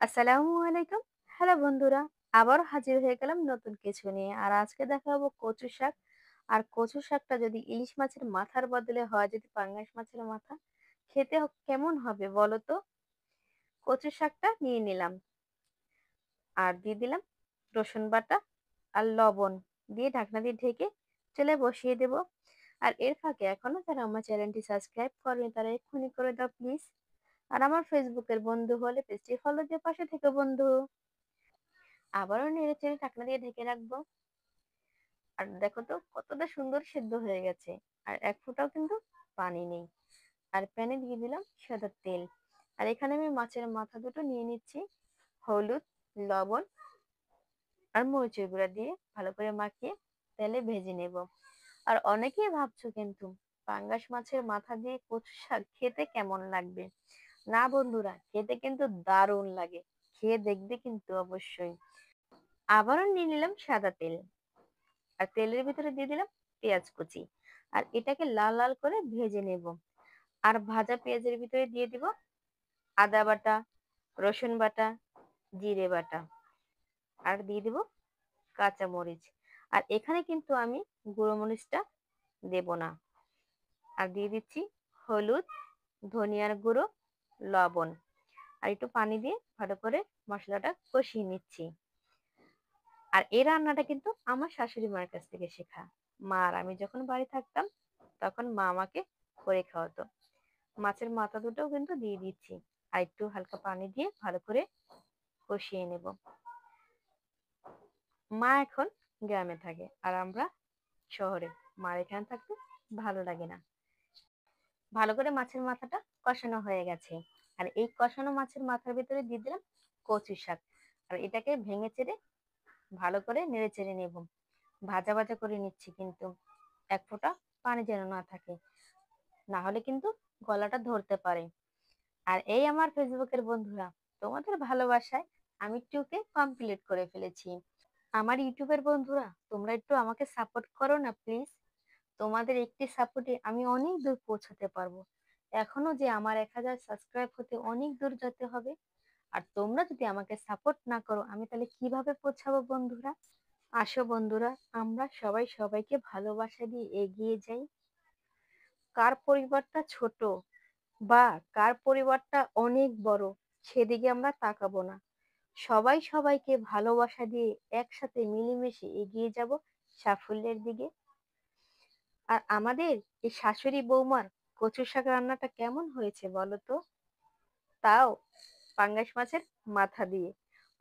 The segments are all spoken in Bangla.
আসসালামু আলাইকুম। হ্যালো বন্ধুরা, আবারও হাজির হয়ে গেলাম নতুন কিছু নিয়ে। আর আজকে দেখাবো কচু শাক। আর কচু শাকটা যদি ইলিশ মাছের মাথার বদলে হয়, যদি পাঙ্গাস মাছের মাথা, খেতে কেমন হবে বলো তো? কচু শাকটা নিয়ে নিলাম আর দিয়ে দিলাম রসুন বাটা আর লবণ দিয়ে ঢাকনা দিয়ে ঢেকে চুলে বসিয়ে দেব। আর এর ফাঁকে এখনো যারা আমার চ্যানেলটি সাবস্ক্রাইব করেনি তারা এক্ষুনি করে দাও প্লিজ। আর আমার ফেসবুকের বন্ধু হলে পেজটি ফলো দিয়ে পাশে থেকে বন্ধু। আবারও নেড়েচেড়ে ঢাকনা দিয়ে ঢেকে রাখবো। আর দেখো তো কতটা সুন্দর সেদ্ধ হয়ে গেছে। আর এক ফোঁটাও কিন্তু পানি নেই। আর প্যানে দিয়ে দিলাম সাদা তেল। আর এখানে আমি মাছের মাথা দুটো নিয়ে নিচ্ছি। হলুদ, লবণ আর মরিচের গুঁড়া দিয়ে ভালো করে মাখিয়ে তেলে ভেজে নেব। আর অনেকেই ভাবছো কিন্তু পাঙ্গাস মাছের মাথা দিয়ে কচু শাক খেতে কেমন লাগবে। না বন্ধুরা, খেতে কিন্তু দারুণ লাগে। খেয়ে দেখবে কিন্তু অবশ্যই। আবারও নিয়ে নিলাম সাদা তেল। আর তেলের ভিতরে দিয়ে দিলাম পেঁয়াজ কুচি। আর এটাকে লাল লাল করে ভেজে নেব। আর ভাজা পেঁয়াজের ভিতরে দিয়ে দিব আদা বাটা, রসুন বাটা, জিরে বাটা আর দিয়ে দিব কাঁচা মরিচ। আর এখানে কিন্তু আমি গুঁড়ো মরিচটা দেব না। আর দিয়ে দিচ্ছি হলুদ, ধনিয়ার গুঁড়ো, লবণ আর একটু পানি দিয়ে ভালো করে মশলাটা কষিয়ে নিচ্ছি। আর এই রান্নাটা কিন্তু আমার শাশুড়ি মার কাছ থেকে শেখা। মা আর আমি যখন বাড়ি থাকতাম তখন মা আমাকে করে খাওয়াতো। মাছের মাথা দুটোও কিন্তু দিয়ে দিচ্ছি। আর একটু হালকা পানি দিয়ে ভালো করে কষিয়ে নেব। মা এখন গ্রামে থাকে আর আমরা শহরে। মার এখানে থাকতে ভালো লাগে না। ভালো করে মাছের মাথাটা কষানো হয়ে গেছে। আর এই কষানো মাছের মাথার ভিতরে দিয়ে দিলাম কচু শাক। আর এটাকে ভেঙে চেড়ে ভালো করে নেড়ে চেড়ে নেব। ভাজা ভাজা করে নিচ্ছি কিন্তু এক ফোঁটা পানি যেন না থাকে, না হলে কিন্তু গলাটা ধরতে পারে। আর এই আমার ফেসবুকের বন্ধুরা, তোমাদের ভালোবাসায় আমি 2কে কমপ্লিট করে ফেলেছি। আমার ইউটিউবের বন্ধুরা, তোমরা একটু আমাকে সাপোর্ট করো না প্লিজ। তোমাদের একটি সাপোর্টে আমি অনেক দূর পৌঁছাতে পারবো। এখনো যে আমার 1000 সাবস্ক্রাইব হতে অনেক দূর যেতে হবে। আর তোমরা যদি আমাকে সাপোর্ট না করো আমি তাহলে কিভাবে পৌঁছাবো বন্ধুরা? আসো বন্ধুরা, আমরা সবাই সবাইকে ভালোবাসা দিয়ে এগিয়ে যাই। কার পরিবারটা ছোট বা কার পরিবারটা অনেক বড় সেদিকে আমরা তাকাবো না। সবাই সবাইকে ভালোবাসা দিয়ে একসাথে মিলেমিশে এগিয়ে যাব সাফল্যের দিকে। আর আমাদের এই শাশুড়ি বৌমার কচু শাক রান্নাটা কেমন হয়েছে বলো তো? তাও পাঙ্গাস মাছের মাথা দিয়ে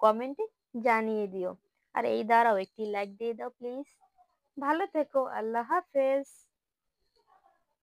কমেন্টে জানিয়ে দিও। আর এই দাঁড়াও, একটি লাইক দিয়ে দাও প্লিজ। ভালো থেকো, আল্লাহ হাফেজ।